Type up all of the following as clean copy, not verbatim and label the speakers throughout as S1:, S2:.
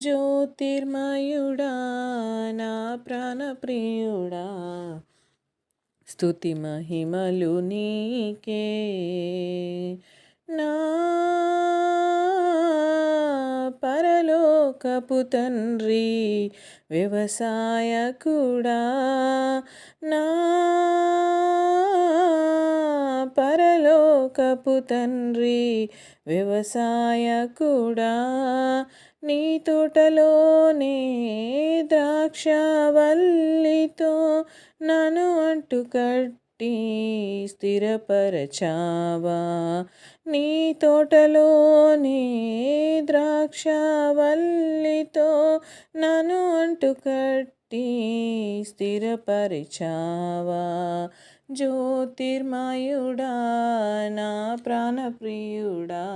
S1: జ్యోతిర్మయుడా నా ప్రాణప్రియుడా, స్తుతి మహిమలు నీకే. నా పరలోకపు తండ్రి వ్యవసాయకుడా, నా పరలోకపు తండ్రి వ్యవసాయకుడా, నీ తోటలోనే ద్రాక్షవల్లితో నన్ను అంటుకట్టి స్థిరపరచావా. నీ తోటలోనే ద్రాక్షవల్లితో నన్ను అంటుకట్టి స్థిరపరిచావా. జ్యోతిర్మయుడా నా ప్రాణప్రియుడా,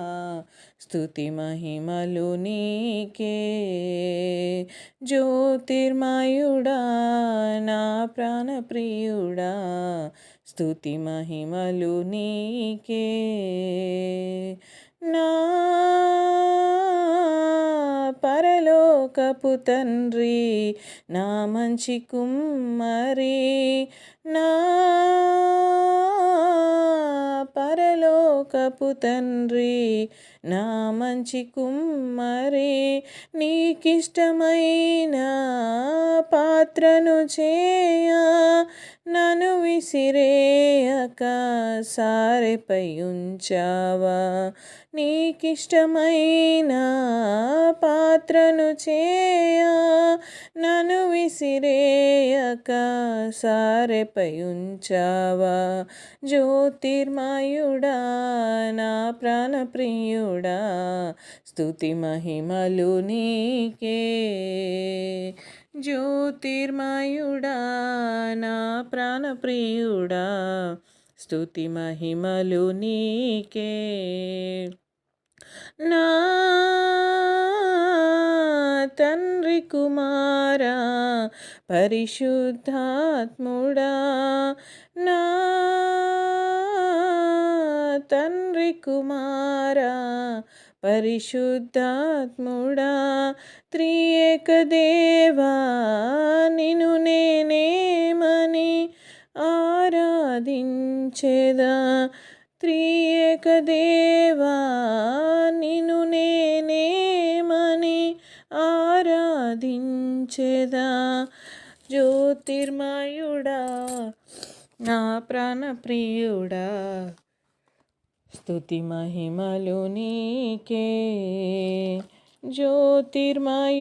S1: స్తుతి మహిమలు నీకే. జ్యోతిర్మయుడా నా ప్రాణప్రియుడా, స్తుతి మహిమలు నీకే. నా పరలోకపు తండ్రి నా మంచి కుమ్మరి, నా పరలోకపు తండ్రి నా మంచి కుమ్మరి, నీకిష్టమైన పాత్రను చేయ నన్ను విసిరేయక సారెపై ఉంచావా. నీకిష్టమైన పాత్రను చేయ నన్ను విసిరేయక సారెపై ఉంచావా. జ్యోతిర్మయుడా నా ప్రాణప్రియుడా, స్తుతి మహిమలు నీకే. జ్యోతిర్మయుడా నా ప్రాణప్రియుడా, స్తుతి మహిమలు నీకే. నా తండ్రి కుమారా పరిశుద్ధాత్ముడా, నా తండ్రి కుమారా పరిశుద్ధాత్ముడా, త్రియేక దేవా నిన్ను నేనేమని ఆరాధించెదా. త్రియేక దేవా నిన్ను నేనేమని ఆరాధించెదా. జ్యోతిర్మయుడా నా ప్రాణప్రియుడా, స్తుతి మహిమలు నీకే. జ్యోతిర్మయు